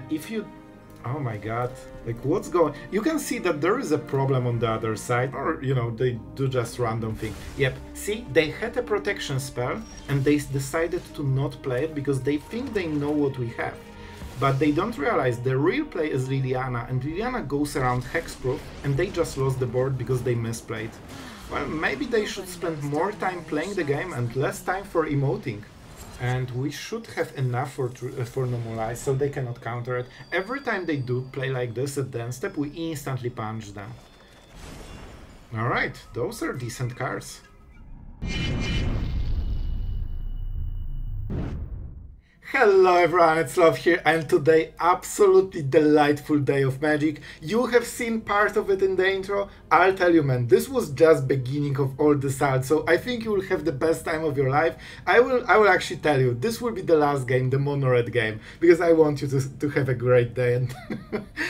If you... Oh my god, like what's going... You can see that there is a problem on the other side, or, you know, they do just random thing. Yep, see, they had a protection spell, and they decided to not play it because they think they know what we have. But they don't realize the real play is Liliana, and Liliana goes around hexproof, and they just lost the board because they misplayed. Well, maybe they should spend more time playing the game and less time for emoting. And we should have enough for normalize, so they cannot counter it. Every time they do play like this at the end step, we instantly punch them. Alright, those are decent cards. Hello everyone, it's Sloth here, and today absolutely delightful day of Magic. You have seen part of it in the intro. I'll tell you, man, this was just beginning of all the salts, so I think you will have the best time of your life. I will actually tell you, this will be the last game, the mono red game, because I want you to have a great day and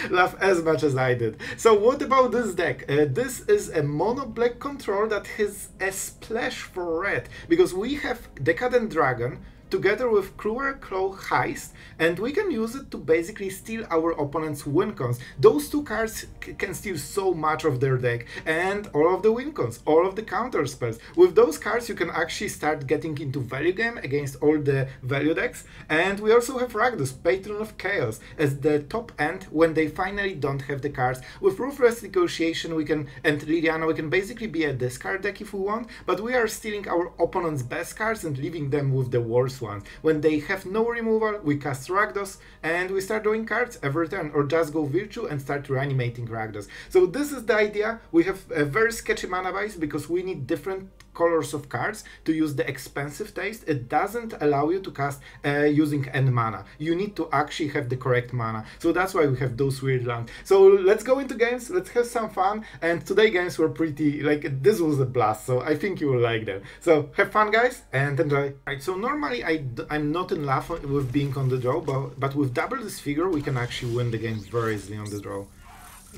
laugh as much as I did. So what about this deck? This is a mono black control that has a splash for red, because we have Decadent Dragon together with Cruelclaw Heist, and we can use it to basically steal our opponent's win cons. Those two cards can steal so much of their deck, and all of the win cons, all of the counter spells. With those cards you can actually start getting into value game against all the value decks. And we also have Rakdos, Patron of Chaos, as the top end when they finally don't have the cards. With Ruthless Negotiation and Liliana, we can basically be a discard deck if we want, but we are stealing our opponent's best cards and leaving them with the worst ones. When they have no removal, we cast Rakdos and we start drawing cards every turn, or just go Virtue and start reanimating Rakdos. So this is the idea. We have a very sketchy mana base because we need different colors of cards to use the expensive taste. It doesn't allow you to cast using end mana. You need to actually have the correct mana. So that's why we have those weird lands. So let's go into games, let's have some fun. And today games were pretty, like, this was a blast, so I think you will like them. So have fun, guys, and enjoy. Right, so normally I'm not in love with being on the draw, but with double Disfigure we can actually win the game very easily on the draw.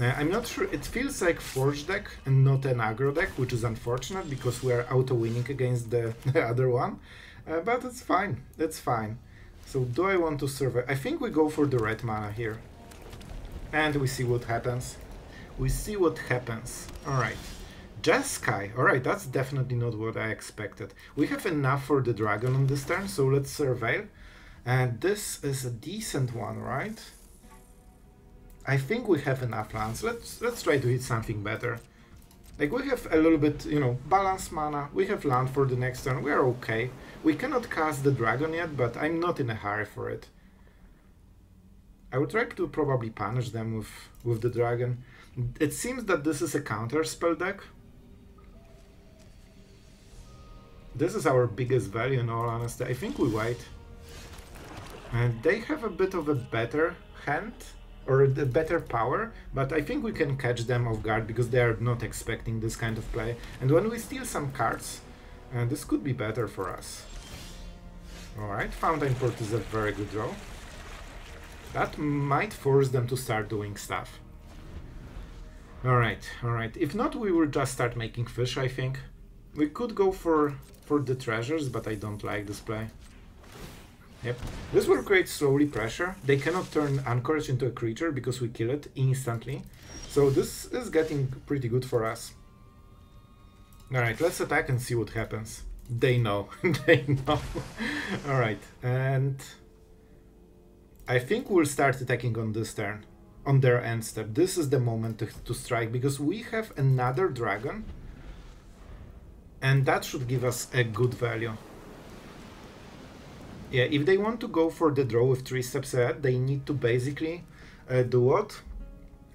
I'm not sure, it feels like Forge deck and not an aggro deck, which is unfortunate because we are auto-winning against the other one. But it's fine, it's fine. So do I want to survive? I think we go for the red mana here. And we see what happens. We see what happens. Alright. Jeskai, alright, that's definitely not what I expected. We have enough for the dragon on this turn, so let's surveil. And this is a decent one, right? I think we have enough lands. Let's try to hit something better. Like, we have a little bit, you know, balanced mana. We have land for the next turn. We are okay. We cannot cast the dragon yet, but I'm not in a hurry for it. I would try to probably punish them with the dragon. It seems that this is a counter spell deck. This is our biggest value in all honesty. I think we wait. And they have a bit of a better hand, or the better power, but I think we can catch them off guard because they are not expecting this kind of play. And when we steal some cards, this could be better for us. Alright, Fountainport is a very good draw. That might force them to start doing stuff. Alright, alright. If not, we will just start making fish, I think. We could go for the treasures, but I don't like this play. Yep. This will create slowly pressure. They cannot turn Anchorage into a creature because we kill it instantly. So this is getting pretty good for us. Alright, let's attack and see what happens. They know. They know. Alright, and I think we'll start attacking on this turn, on their end step. This is the moment to strike, because we have another dragon, and that should give us a good value. Yeah, if they want to go for the draw with 3 steps ahead, they need to basically do what?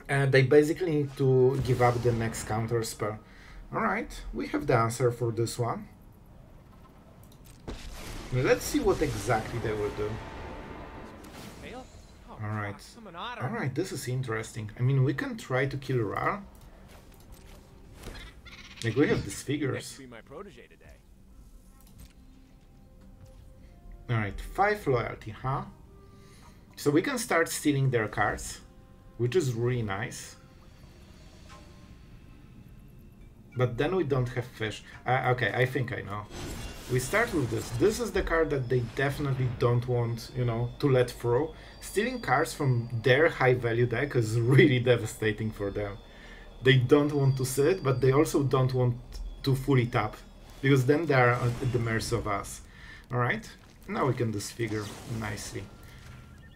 They basically need to give up the next counter spell. Alright, we have the answer for this one. Let's see what exactly they will do. Alright, alright, this is interesting. I mean, we can try to kill Ra. Like, we have Disfigures. Alright, 5 loyalty, huh? So we can start stealing their cards, which is really nice. But then we don't have fish. Okay, I think I know. We start with this. This is the card that they definitely don't want, you know, to let through. Stealing cards from their high value deck is really devastating for them. They don't want to sit, but they also don't want to fully tap, because then they are at the mercy of us. Alright, now we can disfigure nicely.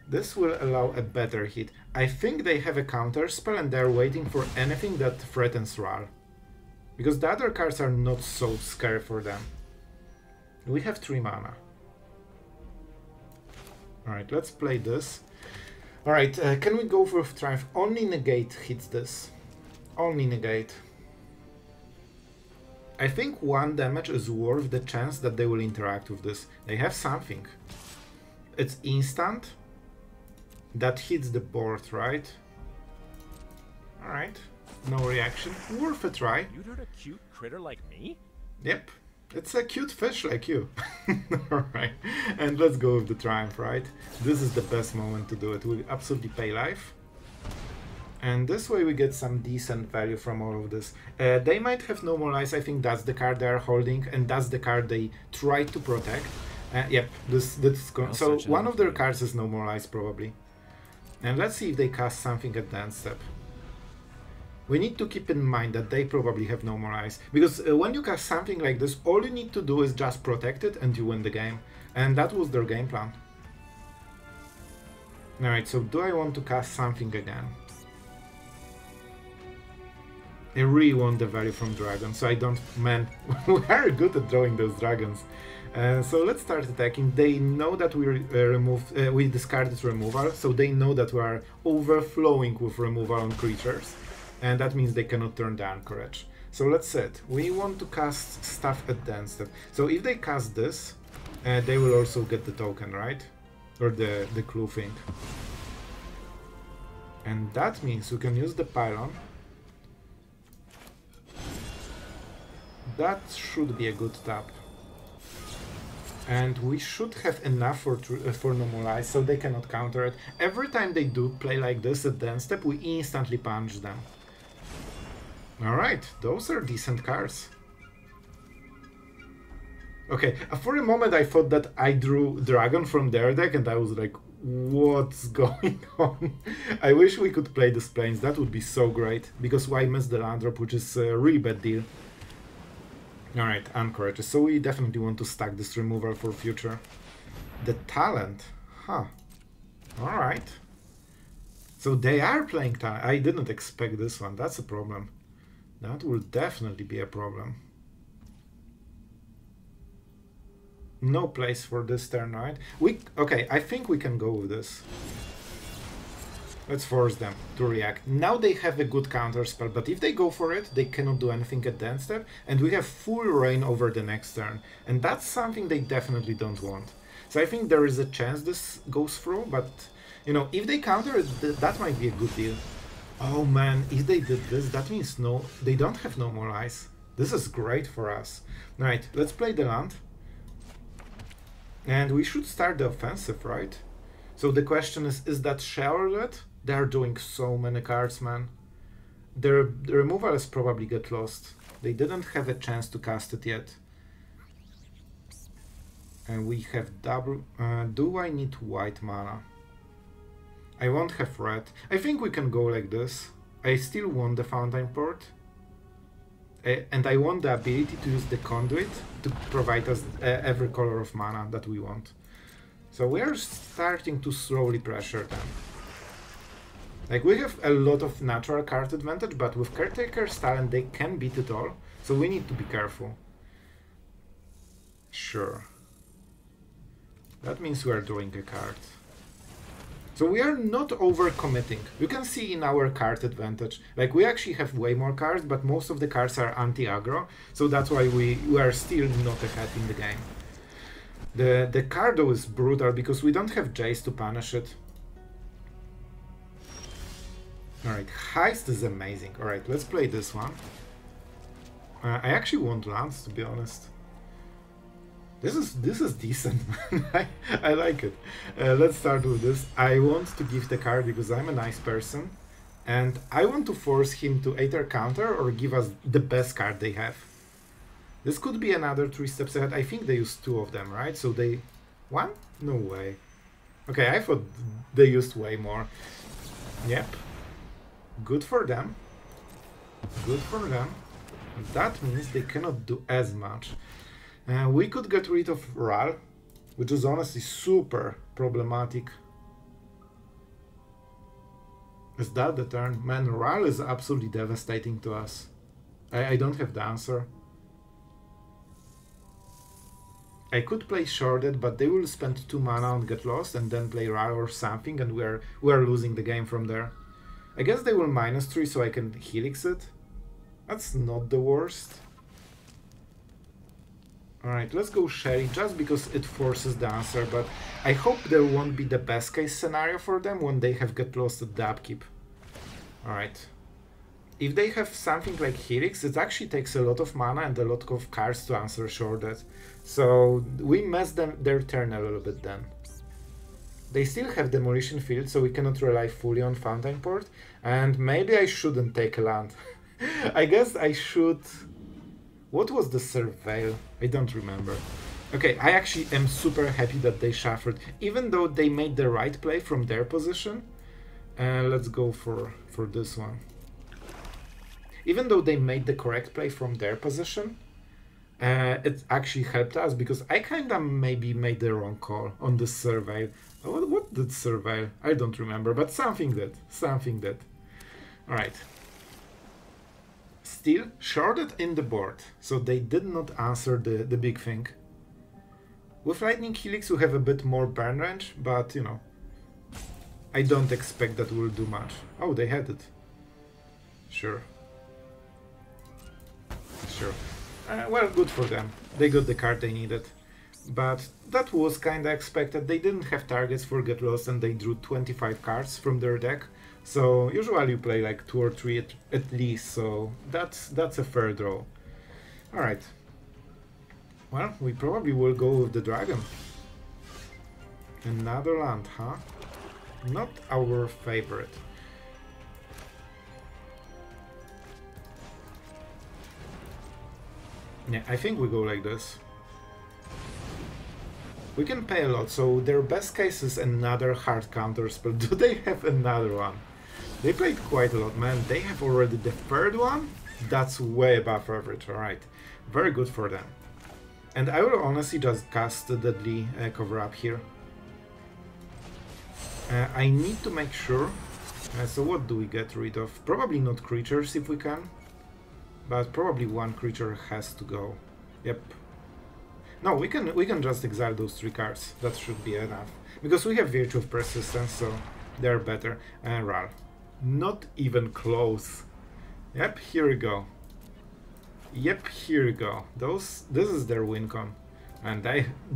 This will allow a better hit. I think they have a counter spell and they're waiting for anything that threatens Ral, because the other cards are not so scary for them. We have 3 mana. Alright, let's play this. Alright, can we go for Triumph? Only Negate hits this. Only Negate. I think 1 damage is worth the chance that they will interact with this. They have something. It's instant. That hits the board, right? Alright. No reaction. Worth a try. You hurt a cute critter like me? Yep. It's a cute fish like you. Alright. And let's go with the Triumph, right? This is the best moment to do it. We absolutely pay life. And this way we get some decent value from all of this. They might have no more lives. I think that's the card they are holding, and that's the card they try to protect. Yep, so one of their cards is no more lives probably. And let's see if they cast something at the end step. We need to keep in mind that they probably have no more eyes, because when you cast something like this, all you need to do is just protect it and you win the game. And that was their game plan. Alright, so do I want to cast something again? I really want the value from dragons, so I don't... Man, we are good at drawing those dragons. So let's start attacking. They know that we discarded removal, so they know that we are overflowing with removal on creatures. And that means they cannot turn the Anchorage. So let's set. We want to cast stuff at the end step. So if they cast this, they will also get the token, right? Or the clue thing. And that means we can use the pylon. That should be a good tap. And we should have enough for normalize, so they cannot counter it. Every time they do play like this at the end step, we instantly punch them. Alright, those are decent cards. Okay, for a moment I thought that I drew Dragon from their deck and I was like, what's going on? I wish we could play this Plains, that would be so great. Because why miss the land drop, which is a really bad deal. Alright, Anchorage. So we definitely want to stack this removal for future. The talent? Huh. Alright. So they are playing talent. I didn't expect this one. That's a problem. That will definitely be a problem. No place for this turn, right? Okay, I think we can go with this. Let's force them to react. Now they have a good counter spell, but if they go for it, they cannot do anything at the end step, and we have full reign over the next turn. And that's something they definitely don't want. So I think there is a chance this goes through, but, you know, if they counter it, that might be a good deal. Oh man, if they did this, that means no, they don't have no more eyes. This is great for us. Alright, let's play the land. And we should start the offensive, right? So the question is that Sheoldred? They are doing so many cards, man. The removal is probably get lost. They didn't have a chance to cast it yet. And we have double... do I need white mana? I won't have red. I think we can go like this. I still want the Fountainport. And I want the ability to use the Conduit to provide us every color of mana that we want. So we are starting to slowly pressure them. Like, we have a lot of natural card advantage, but with Caretaker's Talent they can beat it all, so we need to be careful. Sure. That means we are drawing a card. So we are not overcommitting. You can see in our card advantage, like, we actually have way more cards, but most of the cards are anti-aggro, so that's why we are still not ahead in the game. The card though is brutal, because we don't have Jace to punish it. Alright, Heist is amazing. Alright, let's play this one. I actually want lands, to be honest. This is decent. I like it. Let's start with this. I want to give the card because I'm a nice person. And I want to force him to either counter or give us the best card they have. This could be another 3 steps ahead. I think they used 2 of them, right? So they... 1? No way. Okay, I thought they used way more. Yep. Good for them. Good for them. That means they cannot do as much. We could get rid of Ral, which is honestly super problematic. Is that the turn? Man, Ral is absolutely devastating to us. I don't have the answer. I could play Sheoldred, but they will spend 2 mana on Get Lost and then play Ral or something, and we're losing the game from there. I guess they will -3 so I can Helix it. That's not the worst. Alright, let's go Sherry, just because it forces the answer, but I hope there won't be the best case scenario for them when they have Get Lost at the upkeep. Alright. If they have something like Helix, it actually takes a lot of mana and a lot of cards to answer Sheoldred. So we messed their turn a little bit then. They still have Demolition Field, so we cannot rely fully on Fountainport, and maybe I shouldn't take a land. I guess I should... What was the Surveil? I don't remember. Okay, I actually am super happy that they shuffled, even though they made the right play from their position. Let's go for this one. Even though they made the correct play from their position, it actually helped us, because I kinda maybe made the wrong call on the Surveil. What did Surveil? I don't remember, but something did. Something did. Alright. Still, Sheoldred in the board, so they did not answer the big thing. With Lightning Helix we have a bit more burn range, but you know, I don't expect that will do much. Oh, they had it. Sure. Sure. Well, good for them. They got the card they needed. But that was kinda expected. They didn't have targets for Get Lost and they drew 25 cards from their deck. So usually you play like 2 or 3 at least, so that's a fair draw. Alright. Well, we probably will go with the dragon. Another land, huh? Not our favorite. Yeah, I think we go like this. We can pay a lot, so their best case is another hard counter spell. Do they have another one? They played quite a lot, man. They have already the 3rd one? That's way above average, alright. Very good for them. And I will honestly just cast the Deadly Cover-Up here. I need to make sure... so what do we get rid of? Probably not creatures if we can. But probably 1 creature has to go. Yep. No, we can just exile those 3 cards. That should be enough. Because we have Virtue of Persistence, so they're better. And Ral. Not even close. Yep, here we go. Yep, here we go. This is their win con. And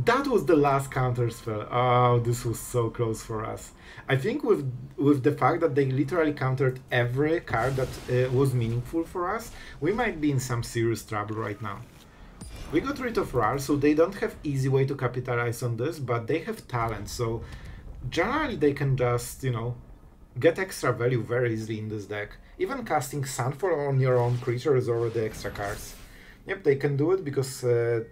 that was the last counter spell. Oh, this was so close for us. I think with the fact that they literally countered every card that was meaningful for us, we might be in some serious trouble right now. We got rid of Ral, so they don't have easy way to capitalize on this, but they have talent, so generally they can just, you know, get extra value very easily in this deck. Even casting Sunfall on your own creature is already extra cards. Yep, they can do it because,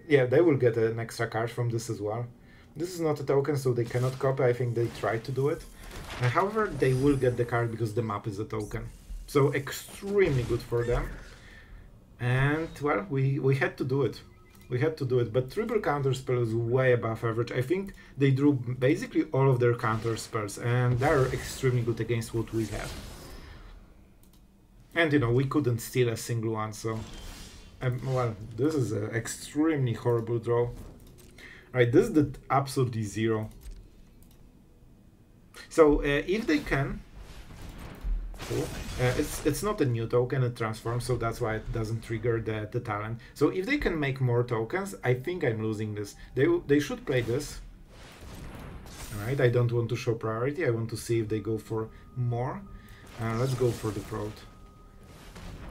yeah, they will get an extra card from this as well. This is not a token, so they cannot copy. I think they tried to do it. However, they will get the card because the map is a token. So extremely good for them. And, well, we had to do it. We had to do it, but triple counter spell is way above average. I think they drew basically all of their counter spells, and they're extremely good against what we have. And, you know, we couldn't steal a single one, so... well, this is an extremely horrible draw. Right, this is the absolutely 0. So, if they can... Cool. It's not a new token, it transforms, so that's why it doesn't trigger the talent. So if they can make more tokens, I think I'm losing this. They should play this. Alright, I don't want to show priority, I want to see if they go for more. Let's go for the Throat.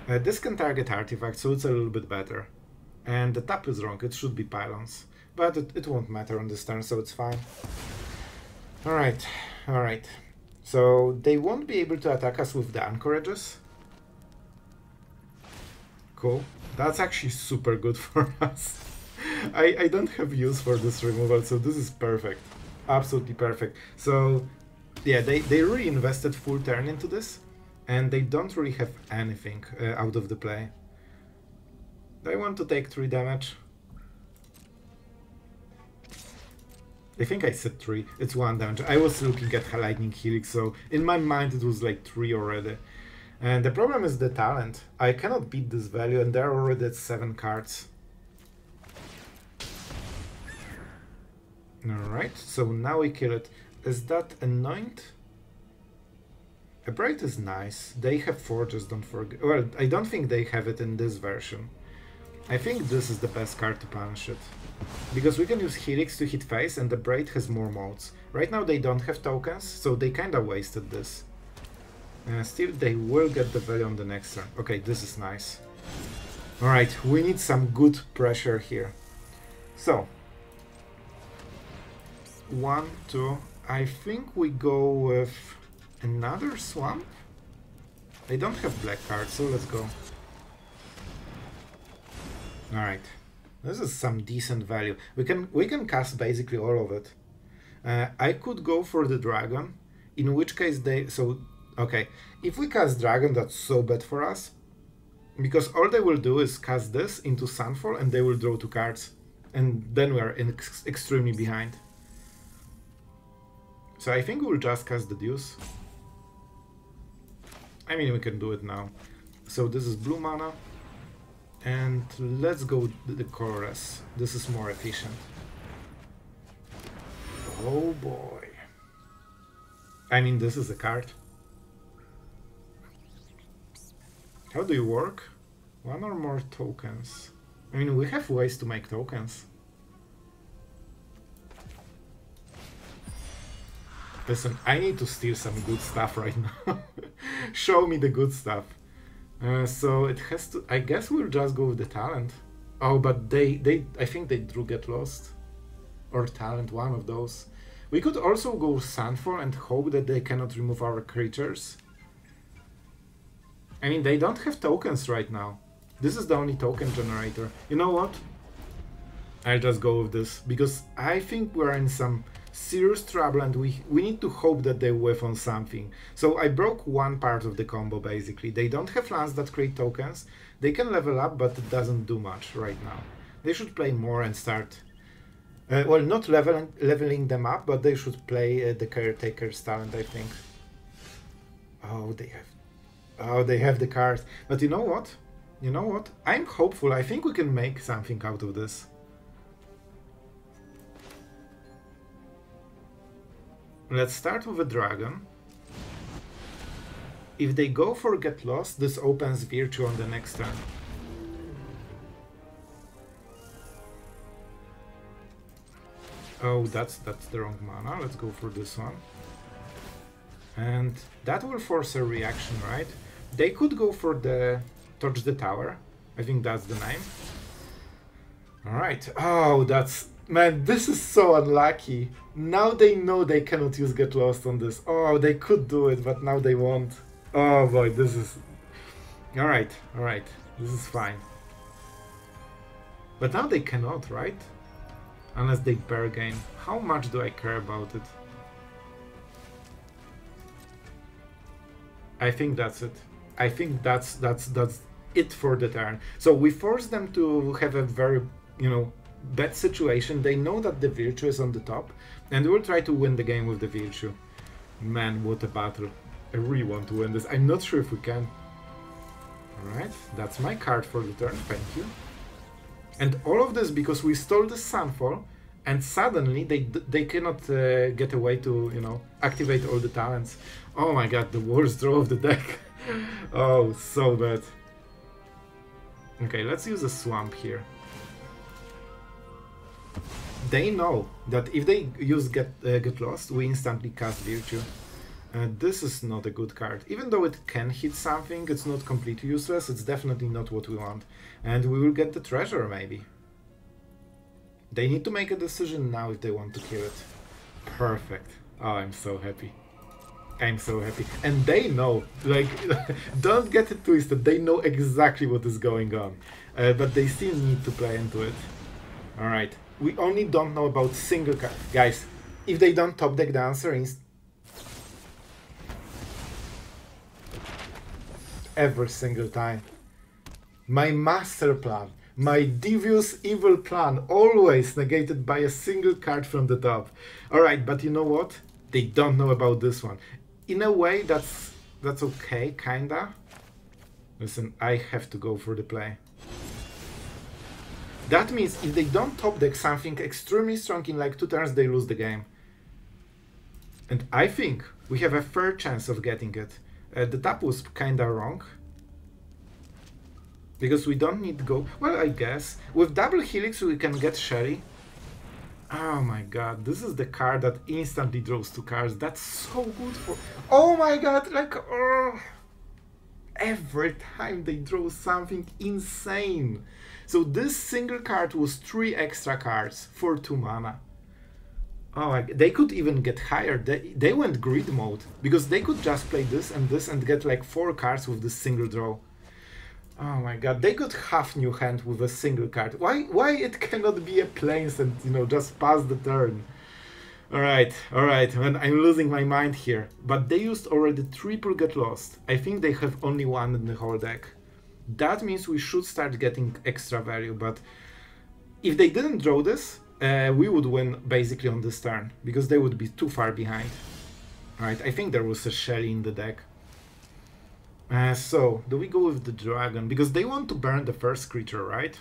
This can target artifacts, so it's a little bit better. And the tap is wrong, it should be Pylons. But it won't matter on this turn, so it's fine. Alright, alright. So they won't be able to attack us with the Anchorages. Cool. That's actually super good for us. I don't have use for this removal, so this is perfect. Absolutely perfect. So, yeah, they really invested full turn into this, and they don't really have anything out of the play. They want to take 3 damage. I think I said 3. It's 1 damage. I was looking at Lightning Helix, so in my mind it was like 3 already. And the problem is the talent. I cannot beat this value, and they're already at 7 cards. Alright, so now we kill it. Is that Anoint? A Bright is nice. They have Forges, don't forget. Well, I don't think they have it in this version. I think this is the best card to punish it. Because we can use Helix to hit face, and the Bright has more modes. Right now they don't have tokens, so they kinda wasted this. Still, they will get the value on the next turn. Okay, this is nice. Alright, we need some good pressure here. So, 1, 2. I think we go with another swamp. They don't have black cards, so let's go. Alright, this is some decent value. We can cast basically all of it. I could go for the dragon, in which case they... Okay, if we cast Dragon, that's so bad for us, because all they will do is cast this into Sunfall and they will draw 2 cards, and then we are extremely behind. So I think we'll just cast the Deuce. I mean, we can do it now. So this is blue mana, and let's go with the colorless. This is more efficient. Oh boy. I mean, this is a card. How do you work? 1 or more tokens. I mean, we have ways to make tokens. Listen, I need to steal some good stuff right now. Show me the good stuff. So it has to... I guess we'll just go with the talent. Oh, but I think they drew Get Lost. Or talent, one of those. We could also go Sunfall and hope that they cannot remove our creatures. I mean, they don't have tokens right now. This is the only token generator. You know what? I'll just go with this, because I think we're in some serious trouble and we need to hope that they whiff on something. So I broke one part of the combo, basically. They don't have lands that create tokens. They can level up, but it doesn't do much right now. They should play more and start... well, not leveling them up, but they should play the Caretaker's talent, I think. Oh, they have the cards. But you know what? You know what? I'm hopeful. I think we can make something out of this. Let's start with a dragon. If they go for Get Lost, this opens Virtue on the next turn. Oh, that's the wrong mana. Let's go for this one. And that will force a reaction, right? They could go for the Torch the Tower. I think that's the name. Alright. Oh, that's... Man, this is so unlucky. Now they know they cannot use Get Lost on this. Oh, they could do it, but now they won't. Oh boy, this is... Alright, alright. This is fine. But now they cannot, right? Unless they bargain. How much do I care about it? I think that's it. I think that's it for the turn. So we force them to have a very, bad situation. They know that the Virtue is on the top, and we'll try to win the game with the Virtue. Man, what a battle. I really want to win this. I'm not sure if we can. Alright, that's my card for the turn, thank you. And all of this because we stole the Sunfall, and suddenly they cannot get away to, activate all the talents. Oh my god, the worst draw of the deck. Oh, so bad. Okay, let's use a Swamp here. They know that if they use Get Lost, we instantly cast Virtue. This is not a good card. Even though it can hit something, it's not completely useless, it's definitely not what we want. And we will get the treasure, maybe. They need to make a decision now if they want to kill it. Perfect. Oh, I'm so happy. I'm so happy. And they know, like, don't get it twisted, they know exactly what is going on. But they still need to play into it. Alright, we only don't know about single card. Guys, if they don't top deck the answer is... every single time. My master plan, my devious evil plan, always negated by a single card from the top. Alright, but you know what? They don't know about this one. In a way, that's okay, kinda. Listen, I have to go for the play. That means if they don't top deck something extremely strong in like 2 turns, they lose the game. And I think we have a fair chance of getting it. The tap was kinda wrong. Because we don't need to go... well, I guess. With double Helix we can get Sherry. Oh my god, this is the card that instantly draws 2 cards. That's so good for... oh my god, like... every time they draw something insane. So this single card was 3 extra cards for 2 mana. Oh, they could even get higher. They went grid mode, because they could just play this and get like 4 cards with this single draw. Oh my god, they got half new hand with a single card. Why it cannot be a plains and, you know, just pass the turn? Alright, and I'm losing my mind here. But they used already triple Get Lost. I think they have only 1 in the whole deck. That means we should start getting extra value, but if they didn't draw this, we would win basically on this turn, because they would be too far behind. Alright, I think there was a Shelly in the deck. So, do we go with the dragon? Because they want to burn the first creature, right?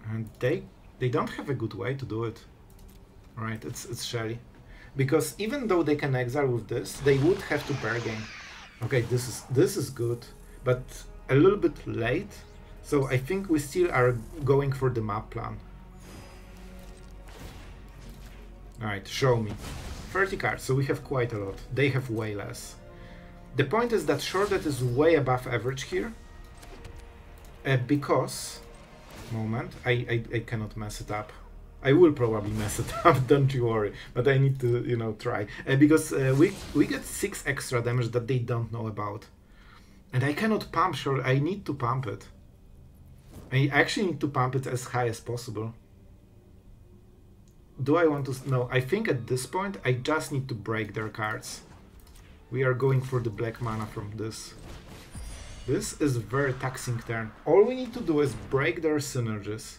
And they don't have a good way to do it. Right, it's Shelly. Because even though they can exile with this, they would have to bargain. Okay, this is good, but a little bit late. So I think we still are going for the map plan. Alright, show me. 30 cards, so we have quite a lot. They have way less. The point is that Sheoldred is way above average here. Because... moment, I cannot mess it up. I will probably mess it up, don't you worry. But I need to, you know, try. Because we get 6 extra damage that they don't know about. And I cannot pump Sheoldred, I need to pump it. I actually need to pump it as high as possible. Do I want to... no, I think at this point I just need to break their cards. We are going for the black mana from this. This is a very taxing turn. All we need to do is break their synergies.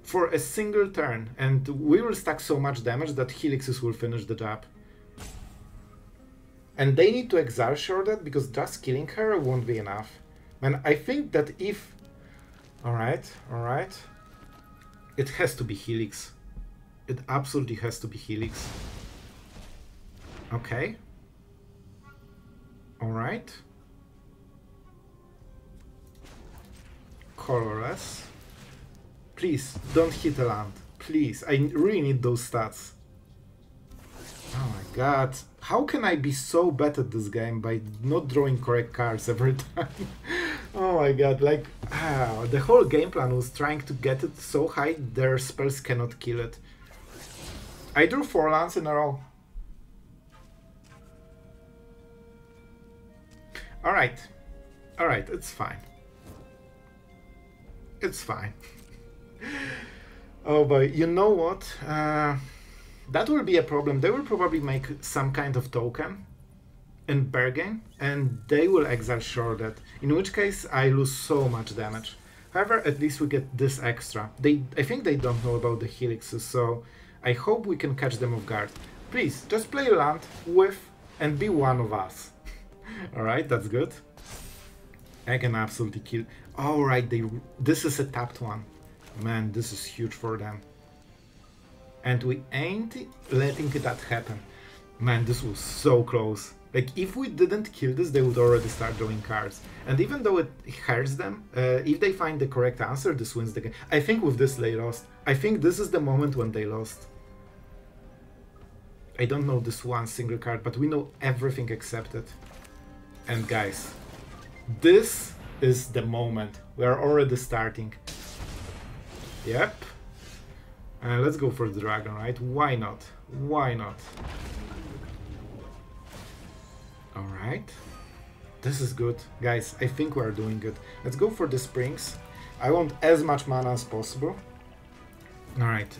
For a single turn, and we will stack so much damage that Helixes will finish the job. And they need to exile Sheoldred, because just killing her won't be enough. And I think that if... alright. It has to be Helix. It absolutely has to be Helix. Okay. Alright. Colorless. Please, don't hit a land. Please, I really need those stats. Oh my god. How can I be so bad at this game by not drawing correct cards every time? Oh my god, like... the whole game plan was trying to get it so high their spells cannot kill it. I drew 4 lands in a row. Alright, it's fine. It's fine. Oh boy, you know what? That will be a problem. They will probably make some kind of token in bargain, and they will exile Sheoldred, in which case I lose so much damage. However, at least we get this extra. I think they don't know about the Helixes, so I hope we can catch them off guard. Please, just play land with and be one of us. Alright, that's good. I can absolutely kill... alright, this is a tapped one. Man, this is huge for them. And we ain't letting that happen. Man, this was so close. Like, if we didn't kill this, they would already start drawing cards. And even though it hurts them, if they find the correct answer, this wins the game. I think with this they lost. I think this is the moment when they lost. I don't know this one single card, but we know everything except it. And guys, this is the moment. We are already starting. Yep. Let's go for the dragon, right? Why not? Why not? Alright. This is good. Guys, I think we're doing good. Let's go for the springs. I want as much mana as possible. Alright,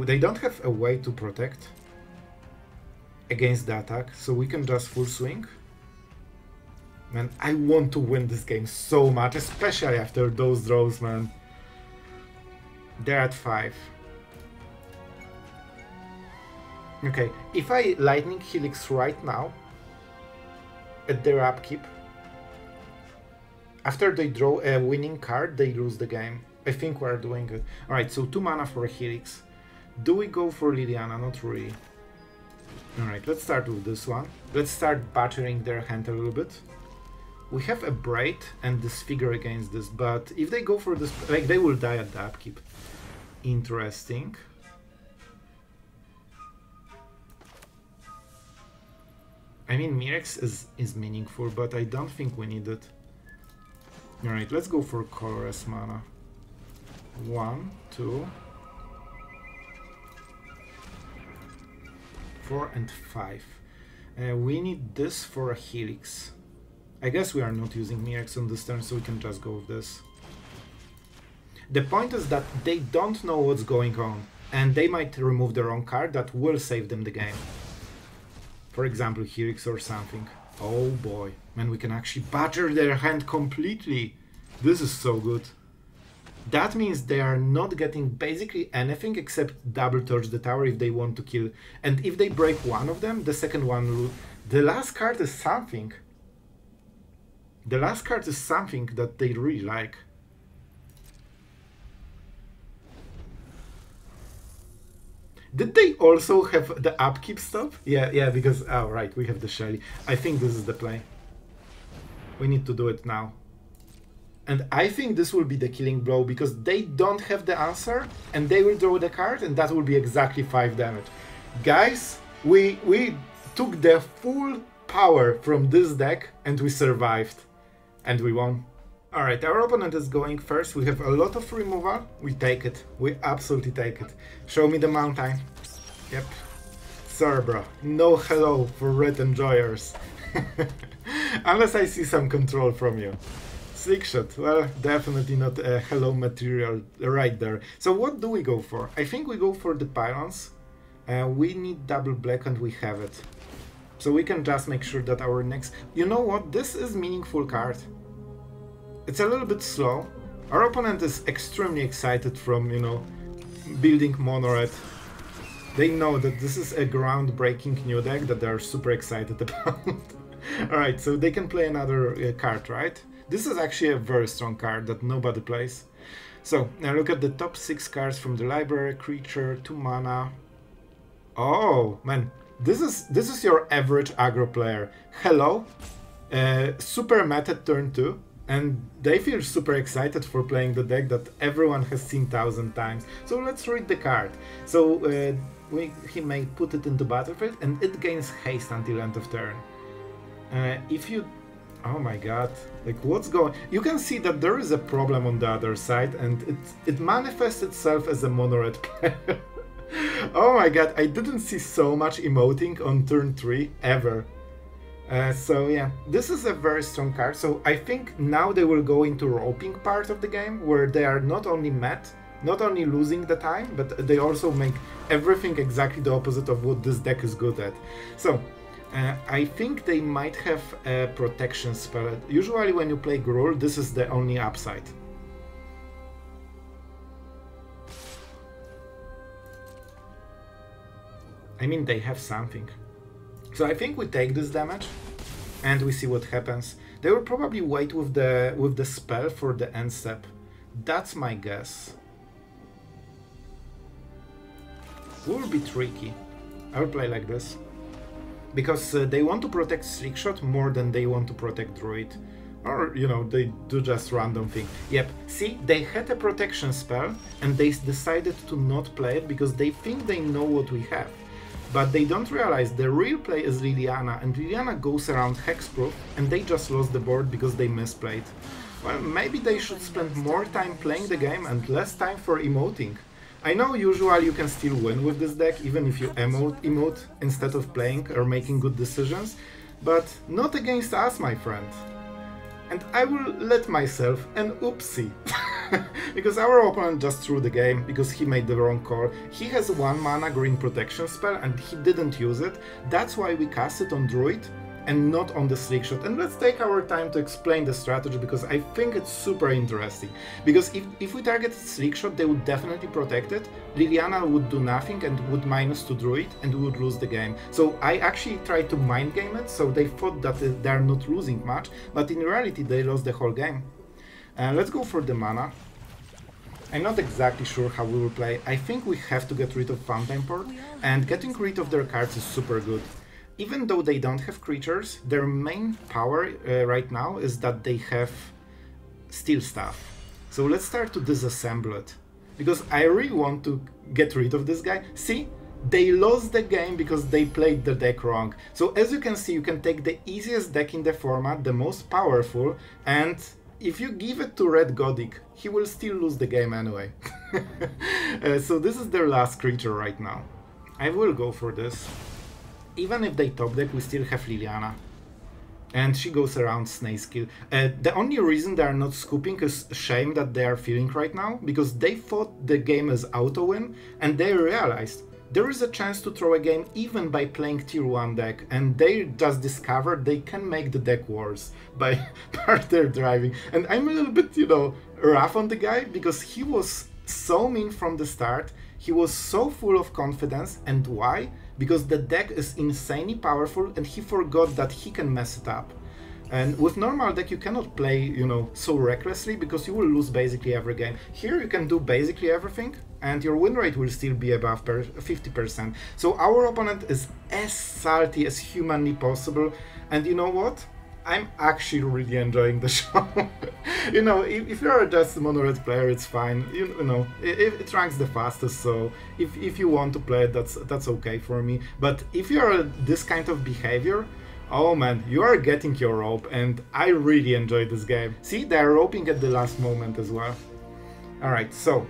they don't have a way to protect against the attack, so we can just full swing. Man, I want to win this game so much, especially after those draws, man. They're at 5. Okay, if I Lightning Helix right now, at their upkeep, after they draw a winning card, they lose the game. I think we're doing it. Alright, so 2 mana for a Helix. Do we go for Liliana? Not really. Alright, let's start with this one. Let's start battering their hand a little bit. We have a Braid and Disfigure against this, but if they go for this, like, they will die at the upkeep. Interesting. I mean, Mirrex is meaningful, but I don't think we need it. Alright, let's go for colorless mana. 1, 2, 4, and 5. We need this for a Helix. I guess we are not using Mirrex on this turn, so we can just go with this. The point is that they don't know what's going on, and they might remove the wrong card that will save them the game. For example, Helix or something. Oh boy, man, we can actually batter their hand completely. This is so good. That means they are not getting basically anything except double touch the tower if they want to kill. And if they break one of them, the second one... The last card is something. The last card is something that they really like. Did they also have the upkeep stuff? Yeah, because... Oh, right, we have the Shelly. I think this is the play. We need to do it now. And I think this will be the killing blow, because they don't have the answer, and they will draw the card, and that will be exactly 5 damage. Guys, we took the full power from this deck, and we survived. And we won. Alright, our opponent is going first. We have a lot of removal. We take it. We absolutely take it. Show me the mountain. Yep. Sorry, bro. No hello for red enjoyers. Unless I see some control from you. Slick shot. Well, definitely not a hello material right there. So what do we go for? I think we go for the pylons. We need double black and we have it. So we can just make sure that our next... You know what? This is meaningful card. It's a little bit slow. Our opponent is extremely excited from, you know, building mono red. They know that this is a groundbreaking new deck that they're super excited about. Alright, so they can play another card, right? This is actually a very strong card that nobody plays. So, now look at the top 6 cards from the library. Creature, 2 mana. Oh, man. This is your average aggro player. Hello. Super meta turn 2. And they feel super excited for playing the deck that everyone has seen 1000 times. So let's read the card. So he may put it into battlefield and it gains haste until end of turn. If you... Oh my god, like what's going... You can see that there is a problem on the other side and it manifests itself as a mono-red player. Oh my god, I didn't see so much emoting on turn 3 ever. So yeah, this is a very strong card, so I think now they will go into roping part of the game, where they are not only not only losing the time, but they also make everything exactly the opposite of what this deck is good at. So, I think they might have a protection spell. Usually when you play Gruul, this is the only upside. I mean, they have something. So I think we take this damage, and we see what happens. They will probably wait with the spell for the end step. That's my guess. Will be tricky. I will play like this. Because they want to protect Slickshot more than they want to protect Druid. Or, you know, they do just random thing. Yep, see, they had a protection spell, and they decided to not play it because they think they know what we have. But they don't realize the real play is Liliana, and Liliana goes around hexproof, and they just lost the board because they misplayed. Well, maybe they should spend more time playing the game and less time for emoting. I know usually you can still win with this deck, even if you emote instead of playing or making good decisions, but not against us, my friend. And I will let myself an oopsie. Because our opponent just threw the game, because he made the wrong call. He has 1 mana green protection spell and he didn't use it. That's why we cast it on Druid and not on the Slickshot. And let's take our time to explain the strategy, because I think it's super interesting. Because if we targeted Slickshot, they would definitely protect it. Liliana would do nothing and would -2 Druid and we would lose the game. So I actually tried to mind game it, so they thought that they're not losing much, but in reality they lost the whole game. Let's go for the mana. I'm not exactly sure how we will play. I think we have to get rid of Fountainport, and getting rid of their cards is super good. Even though they don't have creatures, their main power right now is that they have steal stuff. So let's start to disassemble it, because I really want to get rid of this guy. See? They lost the game because they played the deck wrong. So as you can see, you can take the easiest deck in the format, the most powerful, and if you give it to Red Godic, he will still lose the game anyway. So this is their last creature right now. I will go for this. Even if they top deck, we still have Liliana. And she goes around Snakeskill. The only reason they are not scooping is shame that they are feeling right now, because they thought the game is auto-win, and they realized there is a chance to throw a game even by playing tier 1 deck, and they just discovered they can make the deck worse by partner driving. And I'm a little bit, you know, rough on the guy, because he was so mean from the start, he was so full of confidence. And why? Because the deck is insanely powerful and he forgot that he can mess it up. And with normal deck you cannot play, you know, so recklessly, because you will lose basically every game. Here you can do basically everything and your win rate will still be above 50%. So our opponent is as salty as humanly possible, and you know what? I'm actually really enjoying the show. You know, if you're just a mono red player, it's fine. You know, it ranks the fastest, so if you want to play it, that's okay for me. But if you're this kind of behavior, oh man, you are getting your rope, and I really enjoy this game. See, they're roping at the last moment as well. Alright, so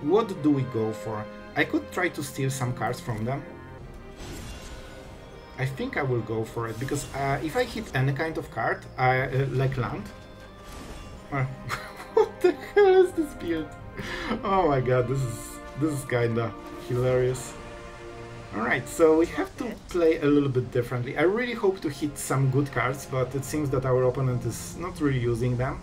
what do we go for? I could try to steal some cards from them. I think I will go for it, because if I hit any kind of card, like land... what the hell is this build? Oh my god, this is kinda hilarious. Alright, so we have to play a little bit differently. I really hope to hit some good cards, but it seems that our opponent is not really using them.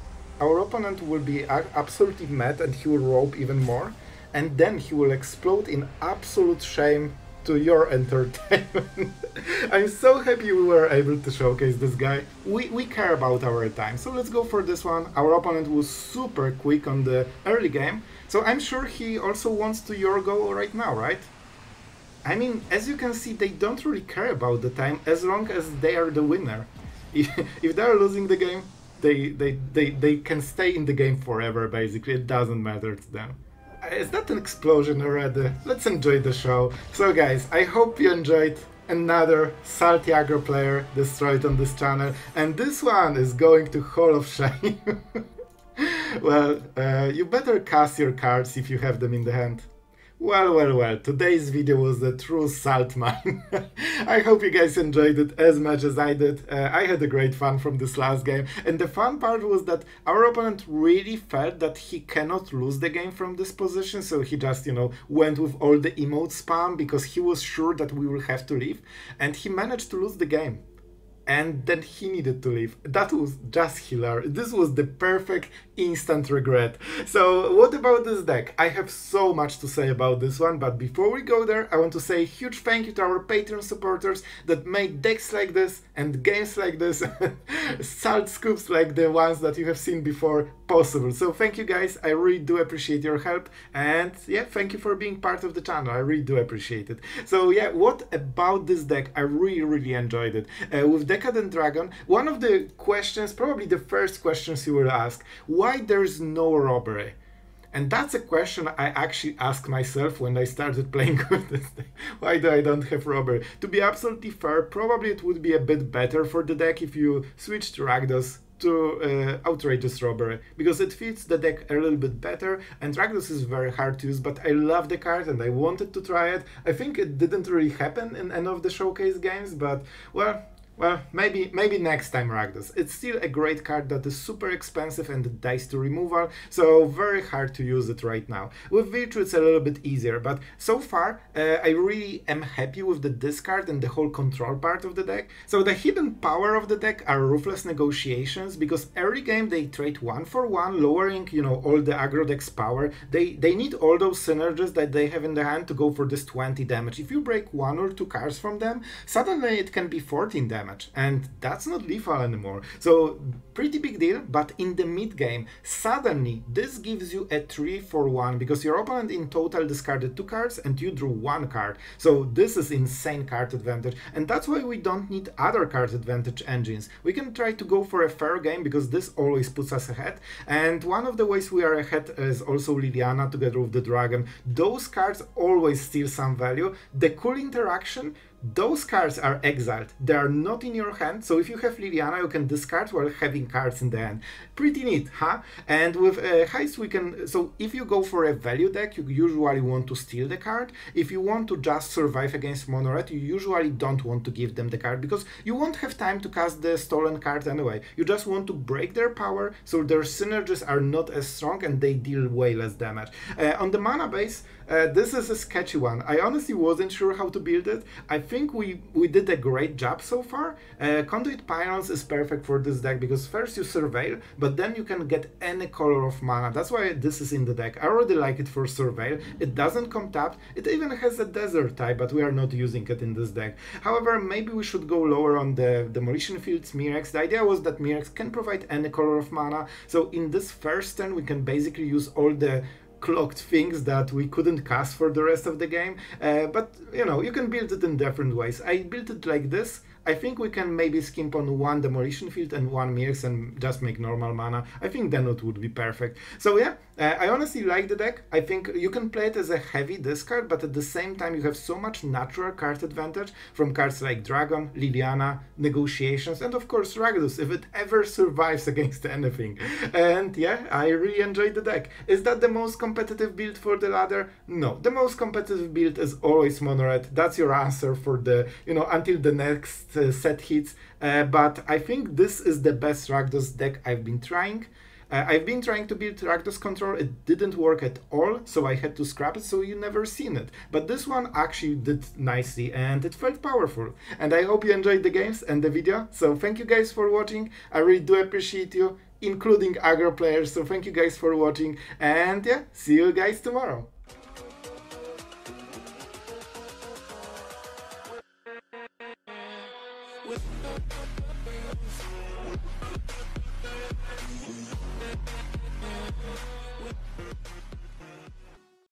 Our opponent will be absolutely mad and he will rope even more, and then he will explode in absolute shame to your entertainment. I'm so happy we were able to showcase this guy. We care about our time, so let's go for this one. Our opponent was super quick on the early game, so I'm sure he also wants to your go right now, right? I mean, as you can see, they don't really care about the time as long as they are the winner. If they are losing the game, they can stay in the game forever, basically. It doesn't matter to them. Is that an explosion already? Let's enjoy the show. So guys, I hope you enjoyed another salty aggro player destroyed on this channel, and this one is going to Hall of Shame. Well, you better cast your cards if you have them in the hand. Well, today's video was a true salt mine. I hope you guys enjoyed it as much as I did. I had a great fun from this last game, and the fun part was that our opponent really felt that he cannot lose the game from this position, so he just, you know, went with all the emote spam because he was sure that we will have to leave, and he managed to lose the game. And then he needed to leave. That was just hilarious. This was the perfect instant regret. So what about this deck? I have so much to say about this one, but before we go there, I want to say a huge thank you to our Patreon supporters that make decks like this and games like this, salt scoops like the ones that you have seen before, possible. So thank you guys, I really do appreciate your help, and yeah, thank you for being part of the channel, I really do appreciate it. So yeah, what about this deck? I really enjoyed it. With Decadent Dragon, one of the questions, probably the first questions you will ask, why there's no robbery? And that's a question I actually asked myself when I started playing with this deck. Why do I don't have robbery? To be absolutely fair, probably it would be a bit better for the deck if you switched Rakdos to Outrageous Robbery, because it fits the deck a little bit better, and Rakdos is very hard to use, but I love the card and I wanted to try it. I think it didn't really happen in any of the showcase games, but well, maybe next time, Rakdos. It's still a great card that is super expensive and it dies to removal, so very hard to use it right now. With Virtue it's a little bit easier, but so far I really am happy with the discard and the whole control part of the deck. So the hidden power of the deck are Ruthless Negotiations, because every game they trade 1-for-1, lowering, you know, all the aggro deck's power. They need all those synergies that they have in the hand to go for this 20 damage. If you break 1 or 2 cards from them, suddenly it can be 14 damage. And that's not lethal anymore. So pretty big deal, but in the mid game, suddenly this gives you a 3-for-1, because your opponent in total discarded 2 cards and you drew 1 card. So this is insane card advantage, and that's why we don't need other card advantage engines. We can try to go for a fair game, because this always puts us ahead. And one of the ways we are ahead is also Liliana together with the Dragon. Those cards always steal some value. The cool interaction, those cards are exiled, they are not in your hand, so if you have Liliana you can discard while having cards in the hand. Pretty neat, huh? And with Heist we can, so if you go for a value deck, you usually want to steal the card. If you want to just survive against mono red, you usually don't want to give them the card, because you won't have time to cast the stolen card anyway. You just want to break their power, so their synergies are not as strong and they deal way less damage. On the mana base, this is a sketchy one. I honestly wasn't sure how to build it. I think we did a great job so far. Conduit Pylons is perfect for this deck, because first you Surveil, but then you can get any color of mana. That's why this is in the deck. I already like it for Surveil. It doesn't come tapped. It even has a desert type, but we are not using it in this deck. However, maybe we should go lower on the Demolition Field's Mirrex. The idea was that Mirrex can provide any color of mana, so in this first turn we can basically use all the clocked things that we couldn't cast for the rest of the game, but you know, you can build it in different ways. I built it like this. I think we can maybe skimp on 1 Demolition Field and 1 Mirrex and just make normal mana. I think then it would be perfect. So yeah, I honestly like the deck. I think you can play it as a heavy discard, but at the same time you have so much natural card advantage from cards like Dragon, Liliana, Negotiations, and of course Rakdos, if it ever survives against anything. And yeah, I really enjoyed the deck. Is that the most competitive build for the ladder? No, the most competitive build is always mono red. That's your answer for the, you know, until the next set hits, but I think this is the best Rakdos deck I've been trying. I've been trying to build Rakdos control, it didn't work at all, so I had to scrap it, so you never seen it. But this one actually did nicely and it felt powerful. And I hope you enjoyed the games and the video, so thank you guys for watching. I really do appreciate you, including aggro players, so thank you guys for watching, and yeah, see you guys tomorrow. With